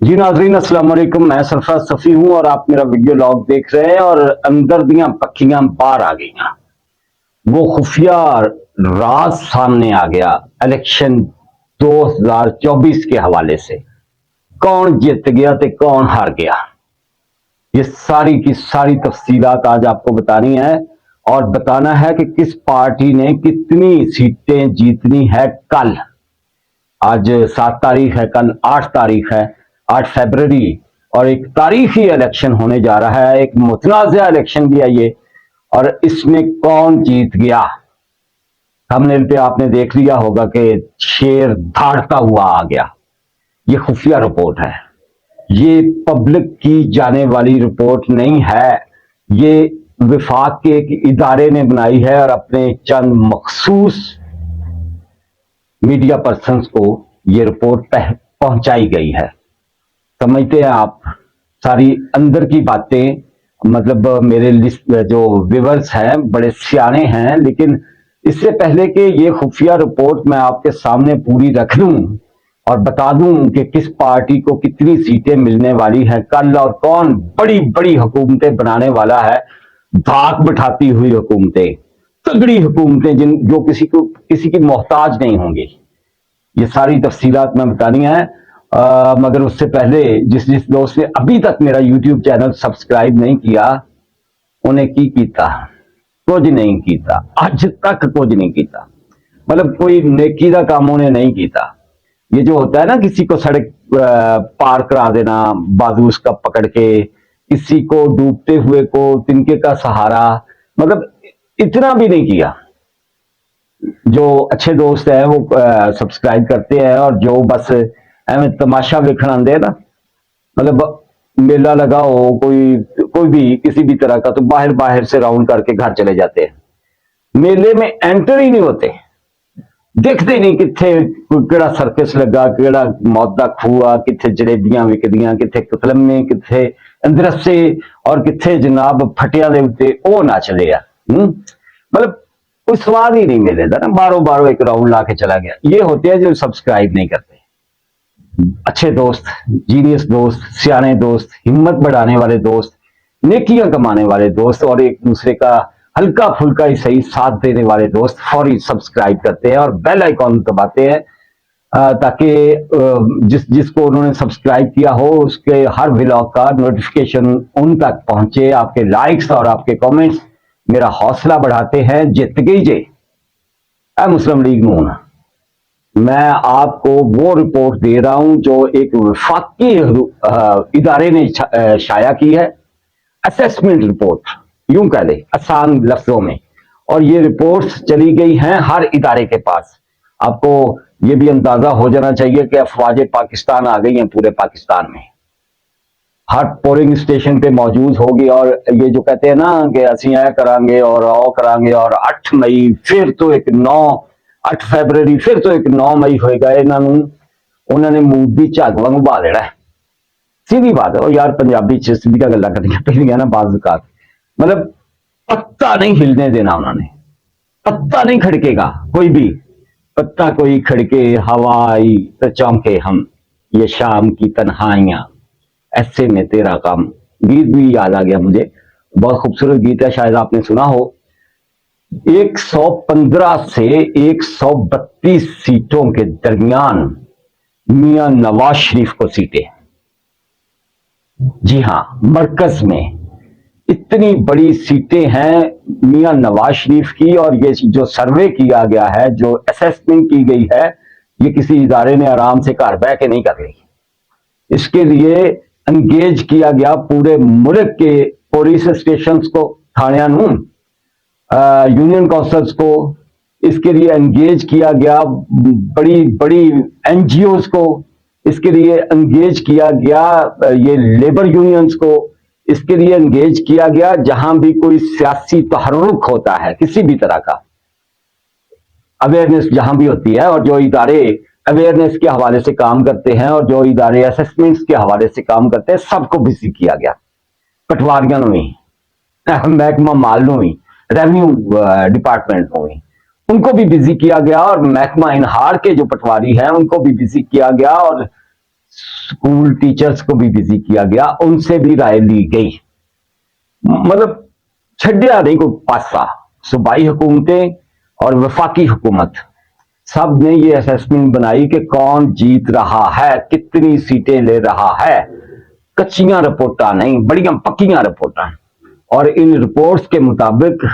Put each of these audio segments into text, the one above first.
जी नाजरीन अस्सलाम वालेकुम। मैं सरफराज सफी हूं और आप मेरा वीडियो लॉग देख रहे हैं। और अंदर दियां पक्खियां बाहर आ गई, वो खुफिया राज सामने आ गया इलेक्शन 2024 के हवाले से। कौन जीत गया तो कौन हार गया, ये सारी की सारी तफसीलात आज आपको बतानी है। और बताना है कि किस पार्टी ने कितनी सीटें जीतनी है कल। आज 7 तारीख है, कल 8 तारीख है, 8 फरवरी। और एक तारीखी इलेक्शन होने जा रहा है, एक मुतनाज़ा इलेक्शन भी है ये। और इसमें कौन जीत गया, थंबनेल पे आपने देख लिया होगा कि शेर धाड़ता हुआ आ गया। ये खुफिया रिपोर्ट है, ये पब्लिक की जाने वाली रिपोर्ट नहीं है। ये विफाक के एक इदारे ने बनाई है और अपने चंद मखसूस मीडिया पर्संस को ये रिपोर्ट पहुंचाई गई है। समझते हैं आप सारी अंदर की बातें। मतलब मेरे लिस्ट जो व्यूअर्स हैं बड़े सियाने हैं, लेकिन इससे पहले कि ये खुफिया रिपोर्ट मैं आपके सामने पूरी रख दूं और बता दूं कि किस पार्टी को कितनी सीटें मिलने वाली हैं कल और कौन बड़ी बड़ी हुकूमतें बनाने वाला है, धाक बिठाती हुई हुकूमतें, तगड़ी हुकूमतें जिन जो किसी की मोहताज नहीं होंगी। ये सारी तफसीलात मैं बतानी है। मगर उससे पहले जिस जिस दोस्त ने अभी तक मेरा यूट्यूब चैनल सब्सक्राइब नहीं किया, उन्हें की कीता, कुछ नहीं कीता, अज तक कुछ नहीं कीता। मतलब कोई नेकी का काम उन्हें नहीं कीता। ये जो होता है ना, किसी को सड़क पार करा देना बाजू उसका पकड़ के, किसी को डूबते हुए को तिनके का सहारा, मतलब इतना भी नहीं किया। जो अच्छे दोस्त हैं वो सब्सक्राइब करते हैं, और जो बस एवं तमाशा वेखण आते हैं ना, मतलब मेला लगा हो कोई कोई भी किसी भी तरह का, तो बाहर बाहर से राउंड करके घर चले जाते हैं। मेले में एंटर ही नहीं होते, देखते नहीं किथे केड़ा सर्कस लगा, केड़ा मौत दा खूह, किथे जलेबियां विकदियां, किथे कतलमे, किथे अंदरसे, और किथे जनाब फटिया दे उत्ते ओ नचदे आ। मतलब कोई स्वाद ही नहीं मिलेगा ना, बारो बारो एक राउंड ला के चला गया। ये होते हैं जो सब्सक्राइब नहीं करते। अच्छे दोस्त, जीनियस दोस्त, सियाने दोस्त, हिम्मत बढ़ाने वाले दोस्त, नेकियां कमाने वाले दोस्त, और एक दूसरे का हल्का फुल्का ही सही साथ देने वाले दोस्त फौरी सब्सक्राइब करते हैं और बेल आइकॉन दबाते हैं, ताकि जिसको उन्होंने सब्सक्राइब किया हो उसके हर व्लॉग का नोटिफिकेशन उन तक पहुंचे। आपके लाइक्स और आपके कमेंट्स मेरा हौसला बढ़ाते हैं। जित गई जे मुस्लिम लीग नून, मैं आपको वो रिपोर्ट दे रहा हूं जो एक वफाकी इदारे ने शाया की है, असेसमेंट रिपोर्ट यूं कह ले आसान लफ्जों में। और ये रिपोर्ट्स चली गई हैं हर इदारे के पास। आपको ये भी अंदाजा हो जाना चाहिए कि अफवाज पाकिस्तान आ गई हैं पूरे पाकिस्तान में, हर पोलिंग स्टेशन पे मौजूद होगी। और ये जो कहते हैं ना कि असं ऐ करांगे और ओ करांगे, और 8 मई फिर तो एक 8 फरवरी फिर तो एक 9 मई होएगा, इन्होंने उन्होंने मूड की झग वांगू बहा लेना है। सीधी बात है। और यार पंजाबी च सीधियां गल्लां करनियां पैंदियां ना बाज़ औकात, मतलब पत्ता नहीं हिलने देना उन्होंने, पत्ता नहीं खड़केगा कोई भी। पत्ता कोई खड़के हवा आई तो चौंके हम, ये शाम की तन्हाइयां, ऐसे में तेरा काम। गीत भी याद आ गया मुझे, बहुत खूबसूरत गीत है, शायद आपने सुना हो। 115 से 132 सीटों के दरमियान मियां नवाज शरीफ को सीटें। जी हां, मरकज में इतनी बड़ी सीटें हैं मियां नवाज शरीफ की। और ये जो सर्वे किया गया है, जो असेसमेंट की गई है, ये किसी इदारे ने आराम से घर बह के नहीं कर ली। इसके लिए एंगेज किया गया पूरे मुल्क के पुलिस स्टेशन को, थानिया नूं, यूनियन काउंसिल्स को। इसके लिए एंगेज किया गया बड़ी बड़ी एनजीओज को। इसके लिए एंगेज किया गया ये लेबर यूनियंस को। इसके लिए एंगेज किया गया जहां भी कोई सियासी तहर्रुक होता है, किसी भी तरह का अवेयरनेस जहां भी होती है, और जो इदारे अवेयरनेस के हवाले से काम करते हैं और जो इदारे असेसमेंट्स के हवाले से काम करते हैं, सबको बिजी किया गया। पटवारियों भी, महकमा माल भी, रेवेन्यू डिपार्टमेंट भी, उनको भी बिजी किया गया। और महकमा इनहार के जो पटवारी हैं उनको भी बिजी किया गया। और स्कूल टीचर्स को भी बिजी किया गया, उनसे भी राय ली गई। मतलब छड्या नहीं कोई पासा। सूबाई हुकूमतें और वफाकी हुकूमत सब ने ये असेसमेंट बनाई कि कौन जीत रहा है, कितनी सीटें ले रहा है। कच्चियां रिपोर्टा नहीं, बड़ियां पक्कियां रिपोर्टा। और इन रिपोर्ट्स के मुताबिक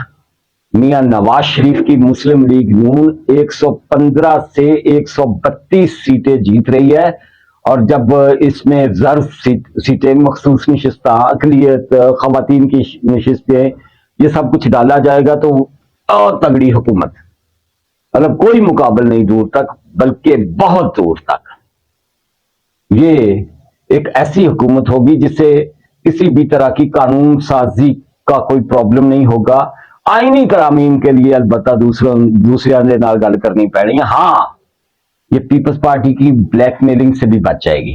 मियां नवाज शरीफ की मुस्लिम लीग नून 115 से 132 सीटें जीत रही है। और जब इसमें रिजर्व सीटें, मखसूस नशिस्तें, अकलियत, खवातीन की नशिस्तें, ये सब कुछ डाला जाएगा तो और तगड़ी हुकूमत, मतलब कोई मुकाबल नहीं दूर तक, बल्कि बहुत दूर तक। ये एक ऐसी हुकूमत होगी जिसे किसी भी तरह की कानून साजी का कोई प्रॉब्लम नहीं होगा। आईनी तरामीम के लिए अलबत्ता दूसरे के नाल गल करनी पैनी। हाँ, ये पीपल्स पार्टी की ब्लैकमेलिंग से भी बच जाएगी।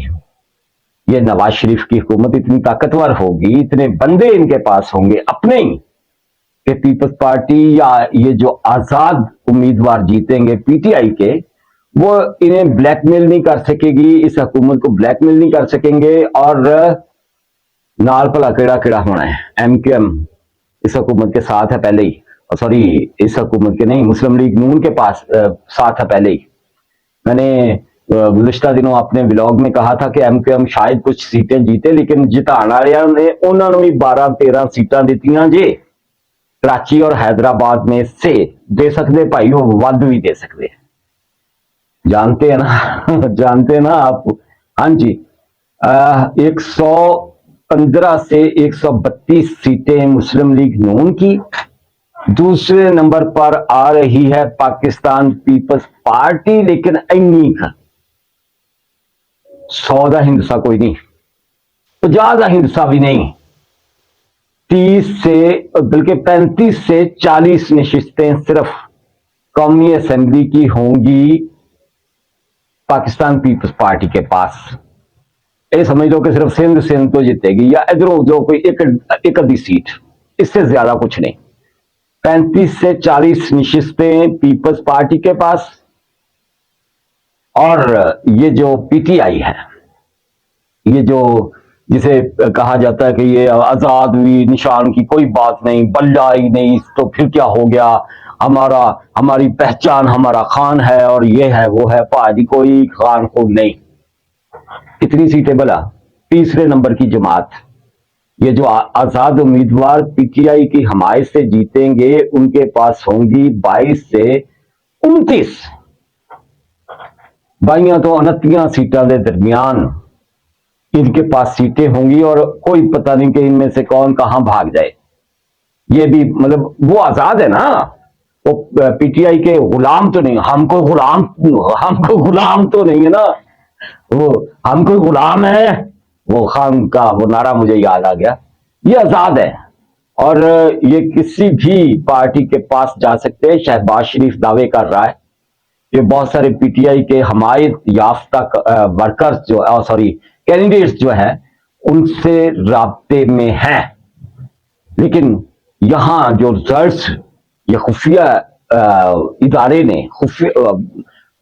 ये नवाज शरीफ की हुकूमत इतनी ताकतवर होगी, इतने बंदे इनके पास होंगे अपने ही, कि पीपल्स पार्टी या ये जो आजाद उम्मीदवार जीतेंगे पीटीआई के, वो इन्हें ब्लैकमेल नहीं कर सकेगी, इस हुकूमत को ब्लैकमेल नहीं कर सकेंगे। और नाल भला केड़ा केड़ा होना है, एमक्यूएम इस हुकूमत के साथ है पहले ही, सॉरी इस हुकूमत के नहीं, मुस्लिम लीग नून के पास साथ है पहले ही। मैंने गुज़िश्ता दिनों अपने व्लॉग में कहा था कि एमक्यूएम शायद कुछ सीटें जीते, लेकिन जिताण वालियां ने उन्होंने भी 12-13 सीटां दित्तियां जे। कराची और हैदराबाद में से दे सकते भाई, वो वध भी दे सकते, जानते हैं ना जानते हैं ना आप। हाँ जी, 115 से 132 सीटें मुस्लिम लीग नून की। दूसरे नंबर पर आ रही है पाकिस्तान पीपल्स पार्टी, लेकिन इन्नी का 100 का हिंसा कोई नहीं, 50 का हिंसा भी नहीं। 30 से बल्कि 35 से 40 नशिस्तें सिर्फ कौमी असेंबली की होंगी पाकिस्तान पीपल्स पार्टी के पास। ये समझ लो कि सिर्फ सिंध तो जीतेगी, या इधरों जो कोई एक आधी सीट, इससे ज्यादा कुछ नहीं। 35 से 40 नशिस्तें पीपल्स पार्टी के पास। और ये जो पीटीआई है, ये जो जिसे कहा जाता है कि ये आजाद हुई, निशान की कोई बात नहीं, बल्ला ही नहीं तो फिर क्या हो गया, हमारी पहचान हमारा खान है और ये है वो है, भाजी कोई खान खून नहीं। कितनी सीटें भला? तीसरे नंबर की जमात। ये जो आजाद उम्मीदवार पीटीआई की हमायत से जीतेंगे, उनके पास होंगी 22 से 29, 22 तो 29 सीटों के दरमियान इनके पास सीटें होंगी। और कोई पता नहीं कि इनमें से कौन कहां भाग जाए। ये भी मतलब वो आजाद है ना, वो पीटीआई के गुलाम तो नहीं। हमको गुलाम तो नहीं है ना, वो हमको गुलाम है, वो खान का वो नारा मुझे याद आ गया। ये आजाद है और ये किसी भी पार्टी के पास जा सकते हैं। शहबाज शरीफ दावे कर रहा है कि बहुत सारे पीटीआई के हमायत याफ्ता वर्कर्स जो सॉरी कैंडिडेट्स जो है उनसे राब्ते में हैं। लेकिन यहां जो रिजल्ट्स ये खुफिया इदारे ने,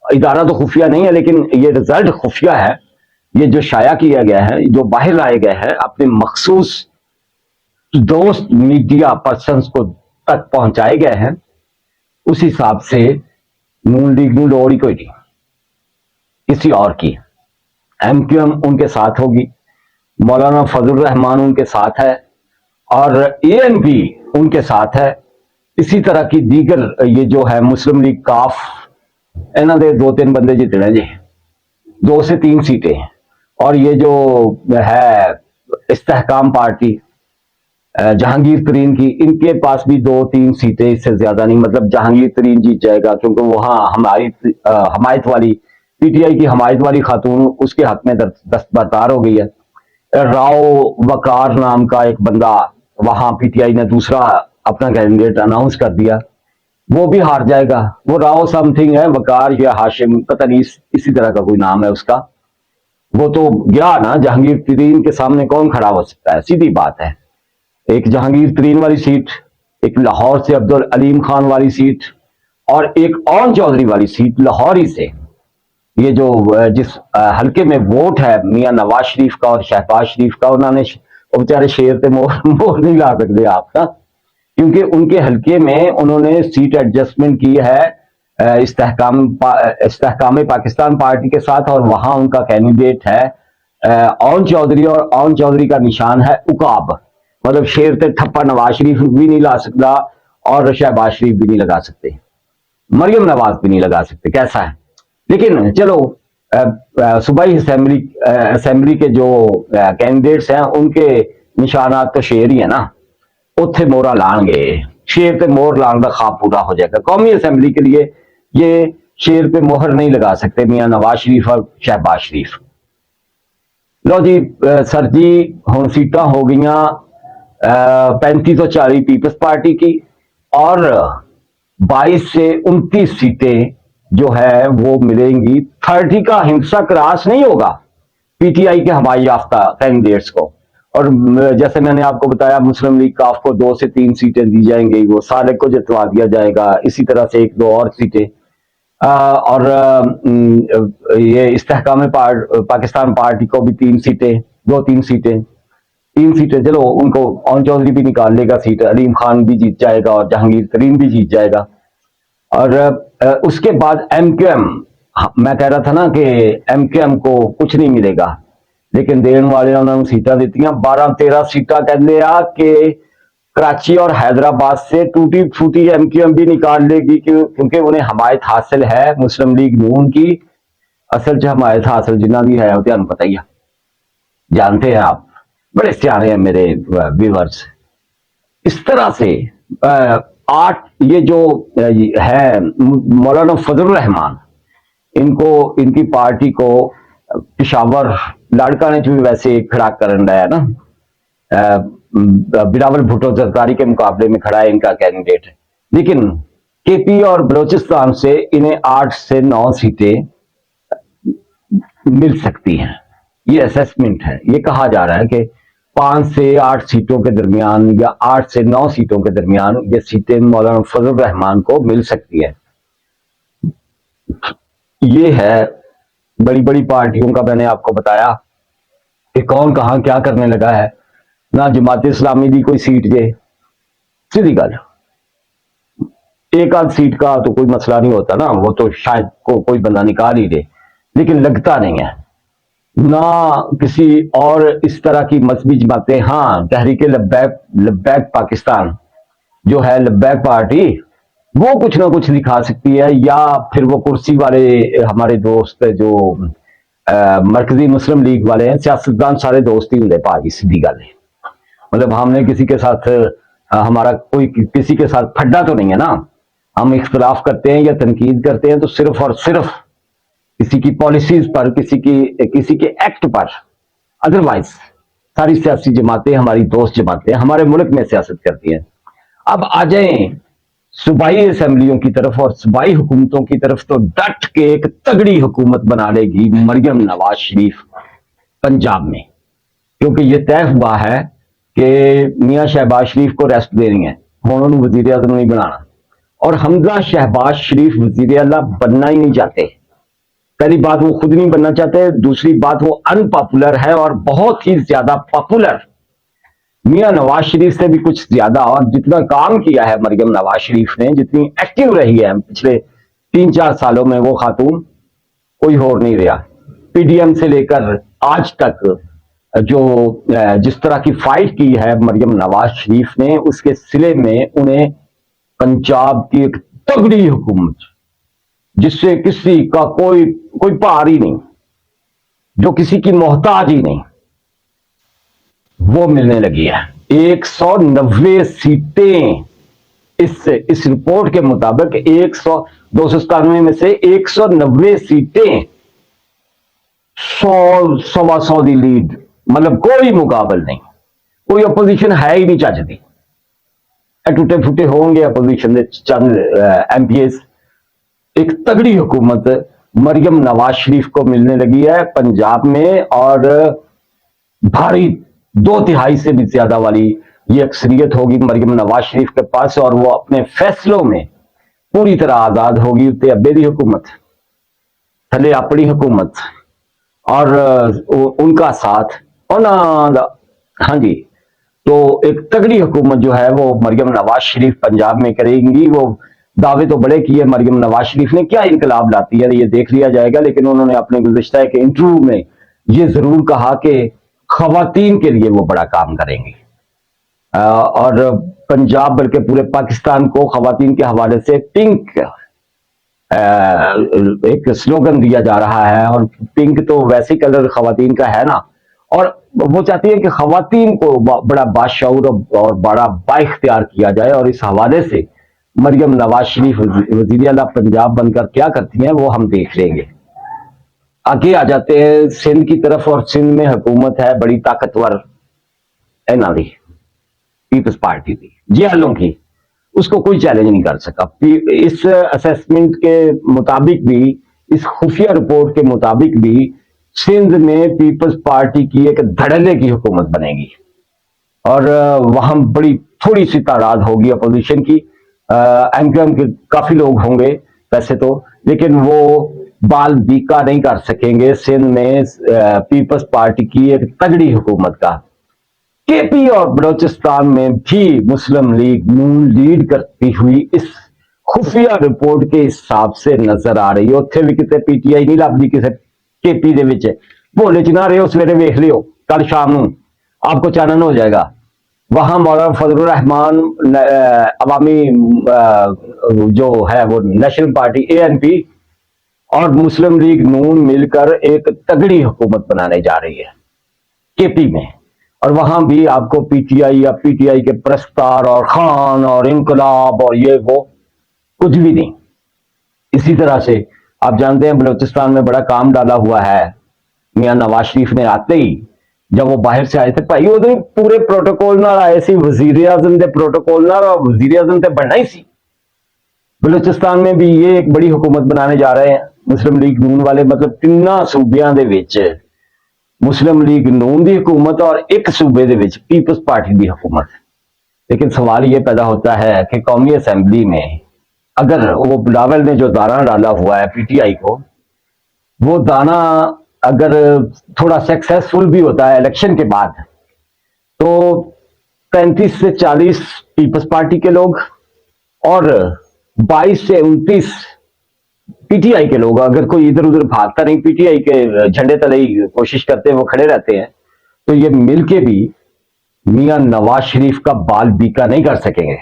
इदारा तो खुफिया नहीं है लेकिन ये रिजल्ट खुफिया है, ये जो शाया किया गया है, जो बाहर लाए गए हैं, अपने मखसूस दोस्त मीडिया पर्संस को तक पहुंचाए गए हैं, उस हिसाब से नून लीग नू लोड़ ही कोई नहीं किसी और की। एमक्यूएम उनके साथ होगी, मौलाना फजल रहमान उनके साथ है और एएनपी उनके साथ है। इसी तरह की दीगर ये जो है मुस्लिम लीग काफ, इन्हों के 2-3 बंदे जितने जी, 2 से 3 सीटें। और ये जो है इस्तेहकाम पार्टी जहांगीर तरीन की, इनके पास भी 2-3 सीटें, इससे ज्यादा नहीं। मतलब जहांगीर तरीन जीत जाएगा क्योंकि वहां हमायत वाली पीटीआई की हमायत वाली खातून उसके हक में दस्तबरदार हो गई है। राव वकार नाम का एक बंदा, वहां पीटीआई ने दूसरा अपना कैंडिडेट अनाउंस कर दिया, वो भी हार जाएगा। वो राव समथिंग है, वकार या हाशिम, पता नहीं इसी तरह का कोई नाम है उसका। वो तो गया ना, जहांगीर तरीन के सामने कौन खड़ा हो सकता है? सीधी बात है। एक जहांगीर तरीन वाली सीट, एक लाहौर से अब्दुल अलीम खान वाली सीट और एक ओन चौधरी वाली सीट लाहौर ही से। ये जो जिस हल्के में वोट है मियां नवाज शरीफ का और शहबाज शरीफ का, उन्होंने वो बेचारे शेर पे मोर मोर नहीं ला सकते आपका, क्योंकि उनके हल्के में उन्होंने सीट एडजस्टमेंट की है इस्तेहकाम पाकिस्तान पार्टी के साथ, और वहां उनका कैंडिडेट है ओन चौधरी, और ओन चौधरी का निशान है उकाब। मतलब शेर ते ठप्पा नवाज शरीफ भी नहीं ला सकता और शहबाज शरीफ भी नहीं लगा सकते, मरियम नवाज भी नहीं लगा सकते, कैसा है। लेकिन चलो सूबाई असेंबली के जो कैंडिडेट्स हैं उनके निशानात तो शेर ही है ना, उत्थे मोहरा लाएंगे, शेर पे मोहर लाने का ख्वाब पूरा हो जाएगा। कौमी असेंबली के लिए ये शेर पे मोहर नहीं लगा सकते मियां नवाज शरीफ और शहबाज शरीफ। लो जी सर जी, हुण सीटां हो गई 35 तो 40 पीपल्स पार्टी की, और 22 से 29 सीटें जो है वो मिलेंगी। 30 का हिंसा क्रॉस नहीं होगा पीटीआई के हवाई याफ्ता कैंडिडेट्स को। और जैसे मैंने आपको बताया, मुस्लिम लीग काफ को 2 से 3 सीटें दी जाएंगी, वो साले को जितवा दिया जाएगा। इसी तरह से 1-2 और सीटें, और ये इस्तेहकाम पाकिस्तान पार्टी को भी 3 सीटें, 2-3 सीटें, 3 सीटें। चलो उनको ओन चौधरी भी निकाल लेगा सीट, अलीम खान भी जीत जाएगा और जहांगीर तरीन भी जीत जाएगा। और उसके बाद एमक्यूएम, मैं कह रहा था ना कि एमक्यूएम को कुछ नहीं मिलेगा, लेकिन देने वाले उन्होंने सीटा दी 12-13 सीटा कहते आ कि कराची और हैदराबाद से टूटी फूटी एमक्यूएम भी निकाल लेगी, क्योंकि उन्हें हमायत हासिल है मुस्लिम लीग नून की। असल च हमायत हासिल जिन्ना भी है वो पता ही है, जानते हैं आप, बड़े सियाने हैं मेरे व्यूअर्स। इस तरह से 8 ये जो है मौलाना फजल रहमान, इनको इनकी पार्टी को पिशावर लाड़का ने भी वैसे खड़ा कर है ना, बिलावल भुट्टो जरदारी के मुकाबले में खड़ा है इनका कैंडिडेट। लेकिन केपी और बलोचिस्तान से इन्हें 8 से 9 सीटें मिल सकती हैं, ये असेसमेंट है। ये कहा जा रहा है कि 5 से 8 सीटों के दरमियान या 8 से 9 सीटों के दरमियान ये सीटें मौलाना फजल रहमान को मिल सकती है। ये है बड़ी बड़ी पार्टियों का, मैंने आपको बताया कि कौन कहां क्या करने लगा है। ना जमात इस्लामी की कोई सीट जे, सीधी गल, एक आध सीट का तो कोई मसला नहीं होता ना, वो तो शायद कोई बंदा निकाल ही दे, लेकिन लगता नहीं है। ना किसी और इस तरह की मजहबी जमातें, हाँ तहरीक लब्बैक पाकिस्तान जो है, लब्बैक पार्टी, वो कुछ ना कुछ दिखा सकती है। या फिर वो कुर्सी वाले हमारे दोस्त जो मरकजी मुस्लिम लीग वाले हैं, सियासतदान सारे दोस्त ही होंगे भाजी, सीधी गल है। मतलब हमने किसी के साथ हमारा कोई किसी के साथ फड्डा तो नहीं है ना, हम इख्तलाफ करते हैं या तनकीद करते हैं तो सिर्फ और सिर्फ किसी की पॉलिसीज पर, किसी के एक्ट पर। अदरवाइज सारी सियासी जमातें हमारी दोस्त जमातें हमारे मुल्क में सियासत करती हैं। अब आ जाए सूबाई असेंबलियों की तरफ और सूबाई हुकूमतों की तरफ, तो डट के एक तगड़ी हुकूमत बना लेगी मरियम नवाज शरीफ पंजाब में, क्योंकि यह तय हुआ है कि मियां शहबाज शरीफ को रेस्ट देनी है, उन्होंने वजीर आजम नहीं बनाना। और हमजा शहबाज शरीफ वजीर आला बनना ही नहीं चाहते। पहली बात वो खुद नहीं बनना चाहते, दूसरी बात वो अनपॉपुलर है और बहुत ही ज्यादा पॉपुलर, मियां नवाज शरीफ से भी कुछ ज्यादा। और जितना काम किया है मरियम नवाज शरीफ ने, जितनी एक्टिव रही है पिछले 3-4 सालों में, वो खातून कोई और नहीं रहा। पीडीएम से लेकर आज तक जो जिस तरह की फाइट की है मरियम नवाज शरीफ ने, उसके सिले में उन्हें पंजाब की एक तगड़ी हुकूमत, जिससे किसी का कोई पार ही नहीं, जो किसी की मोहताज ही नहीं, वो मिलने लगी है। 190 सीटें इस रिपोर्ट के मुताबिक 297 में से 190 सीटें, 100-125 की लीड, मतलब कोई मुकाबल नहीं, कोई अपोजिशन है ही नहीं चाहती। टूटे फूटे होंगे अपोजिशन के चंद एमपीएस। एक तगड़ी हुकूमत मरियम नवाज शरीफ को मिलने लगी है पंजाब में, और भारी 2/3 से भी ज्यादा वाली ये अक्सरियत होगी मरियम नवाज शरीफ के पास, और वो अपने फैसलों में पूरी तरह आजाद होगी। उत्ते अब्बे की हुकूमत थले अपनी हुकूमत और उनका साथ हाँ जी, तो एक तगड़ी हुकूमत जो है वो मरियम नवाज शरीफ पंजाब में करेंगी। वो दावे तो बड़े किए मरियम नवाज शरीफ ने, क्या इनकलाब लाती है ये देख लिया जाएगा, लेकिन उन्होंने अपने गुज़िश्ता के इंटरव्यू में ये जरूर कहा कि खवातीन के लिए वो बड़ा काम करेंगी। और पंजाब बल्कि पूरे पाकिस्तान को खवातीन के हवाले से पिंक एक स्लोगन दिया जा रहा है, और पिंक तो वैसे कलर खवातीन का है ना, और वो चाहती है कि खवातीन को बड़ा बाशऊर और बड़ा बाइख्तियार किया जाए। और इस हवाले से मरियम नवाज शरीफ वजीर आला पंजाब बनकर क्या करती हैं वो हम देख लेंगे। आगे आ जाते हैं सिंध की तरफ, और सिंध में हुकूमत है बड़ी ताकतवर इन्हां दी पीपल्स पार्टी की, जियालों की, उसको कोई चैलेंज नहीं कर सका। इस असेसमेंट के मुताबिक भी, इस खुफिया रिपोर्ट के मुताबिक भी सिंध में पीपल्स पार्टी की एक धड़ल्ले की हुकूमत बनेगी, और वहां बड़ी थोड़ी सी तादाद होगी अपोजिशन की। एमक्यूएम के काफी लोग होंगे वैसे तो, लेकिन वो बाल बीका नहीं कर सकेंगे सिंध में पीपल्स पार्टी की एक तगड़ी हुकूमत का। केपी और बलोचिस्तान में भी मुस्लिम लीग नून लीड करती हुई इस खुफिया रिपोर्ट के हिसाब से नजर आ रही है। उत्थे भी किते पीटीआई नहीं लभदी किसी केपी दे विच, भोले च ना रहे, सवेरे वेख लियो, कल शाम नू आपको चानन हो जाएगा। वहां मौलाना फजलुर रहमान अवामी जो है वो नेशनल पार्टी एएनपी और मुस्लिम लीग नून मिलकर एक तगड़ी हुकूमत बनाने जा रही है केपी में, और वहां भी आपको पीटीआई या पीटीआई के प्रस्तार और खान और इनकलाब और ये वो कुछ भी नहीं। इसी तरह से आप जानते हैं बलूचिस्तान में बड़ा काम डाला हुआ है मियां नवाज शरीफ ने। आते ही जब वो बाहर से आए थे भाई, उदों पूरे प्रोटोकॉल नाल आए सी, वजीर आजम के प्रोटोकॉल नाल, और वजीर आजम तो बनना ही सी। बलूचिस्तान में भी ये एक बड़ी हुकूमत बनाने जा रहे हैं मुस्लिम लीग नून वाले, मतलब तिन्ना सूबियां दे विच मुस्लिम लीग नून की हुकूमत और एक सूबे दे विच पीपल्स पार्टी की हुकूमत। लेकिन सवाल ये पैदा होता है कि कौमी असम्बली में अगर वो बिलावल ने जो दाना डाला हुआ है पीटीआई को, वो दाना अगर थोड़ा सक्सेसफुल भी होता है इलेक्शन के बाद, तो 35 से 40 पीपल्स पार्टी के लोग और 22 से 29 पीटीआई के लोग, अगर कोई इधर उधर भागता नहीं, पीटीआई के झंडे तले ही कोशिश करते हैं, वो खड़े रहते हैं, तो ये मिलके भी मियां नवाज शरीफ का बाल बीका नहीं कर सकेंगे।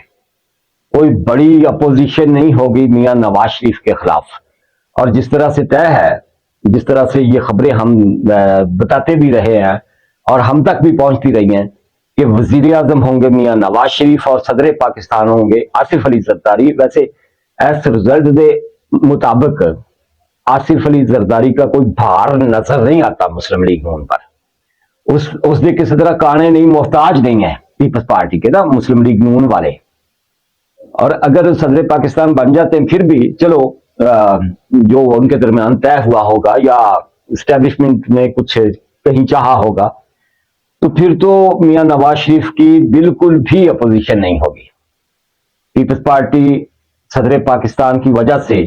कोई बड़ी अपोजिशन नहीं होगी मियां नवाज शरीफ के खिलाफ। और जिस तरह से तय है, जिस तरह से ये खबरें हम बताते भी रहे हैं और हम तक भी पहुंचती रही हैं कि वजीर आजम होंगे मियां नवाज शरीफ और सदर पाकिस्तान होंगे आसिफ अली जरदारी। वैसे एस रिजल्ट के मुताबिक आसिफ अली जरदारी का कोई भार नजर नहीं आता मुस्लिम लीग नून पर। उसने किसी तरह काने नहीं, मोहताज नहीं है पीपल्स पार्टी के ना मुस्लिम लीग नून वाले। और अगर सदर पाकिस्तान बन जाते हैं फिर भी चलो, जो उनके दरमियान तय हुआ होगा या इस्टेब्लिशमेंट में कुछ कहीं चाहा होगा, तो फिर तो मियां नवाज शरीफ की बिल्कुल भी अपोजिशन नहीं होगी। पीपल्स पार्टी सदर पाकिस्तान की वजह से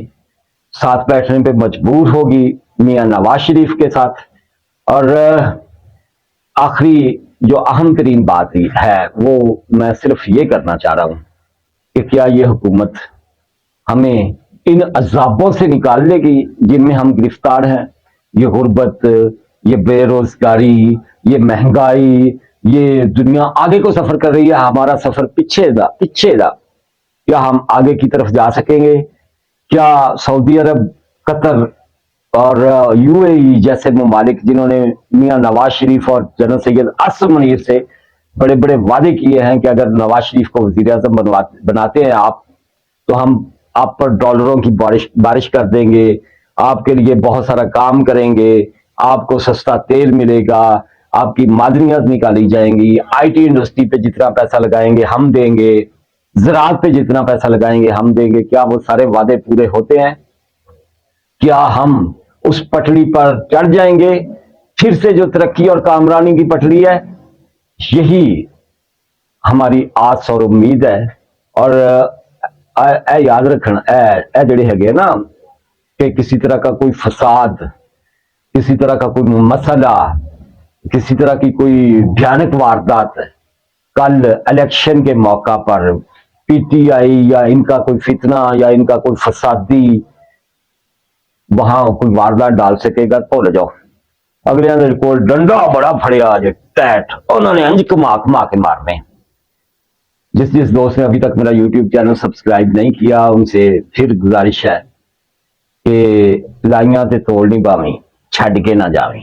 साथ बैठने पे मजबूर होगी मियां नवाज शरीफ के साथ। और आखिरी जो अहम तरीन बात है वो मैं सिर्फ ये करना चाह रहा हूं कि क्या ये हुकूमत हमें इन अजाबों से निकाल लेगी जिनमें हम गिरफ्तार हैं। ये गुर्बत, ये बेरोजगारी, ये महंगाई, ये दुनिया आगे को सफर कर रही है, हमारा सफर पीछे दा। क्या हम आगे की तरफ जा सकेंगे? क्या सऊदी अरब, कतर और यूएई जैसे ममालिक जिन्होंने मियां नवाज शरीफ और जनरल सैयद असद मुनीर से बड़े बड़े वादे किए हैं कि अगर नवाज शरीफ को वजीर आजम बनाते हैं आप, तो हम आप पर डॉलरों की बारिश कर देंगे, आपके लिए बहुत सारा काम करेंगे, आपको सस्ता तेल मिलेगा, आपकी मादनियात निकाली जाएंगी, आईटी इंडस्ट्री पे जितना पैसा लगाएंगे हम देंगे, ज़राअत पे जितना पैसा लगाएंगे हम देंगे। क्या वो सारे वादे पूरे होते हैं? क्या हम उस पटड़ी पर चढ़ जाएंगे? फिर से जो तरक्की और कामरानी की पटड़ी है, यही हमारी आस और उम्मीद है। और याद रखना, ए जड़े है ना कि किसी तरह का कोई फसाद, किसी तरह का कोई मसला, किसी तरह की कोई भयानक वारदात कल इलेक्शन के मौका पर पीटीआई या इनका कोई फितना या इनका कोई फसादी वहां कोई वारदात डाल सकेगा, भूल जाओ। अगलियां दे कोल डंडा बड़ा फड़िया जे टैट, उन्होंने अंज घुमा घुमा के मारने। जिस जिस दोस्त ने अभी तक मेरा यूट्यूब चैनल सब्सक्राइब नहीं किया उनसे फिर गुजारिश है कि लाइयां ते तोड़ नहीं पावी, छड़ के ना जावी।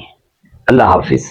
अल्लाह हाफिज।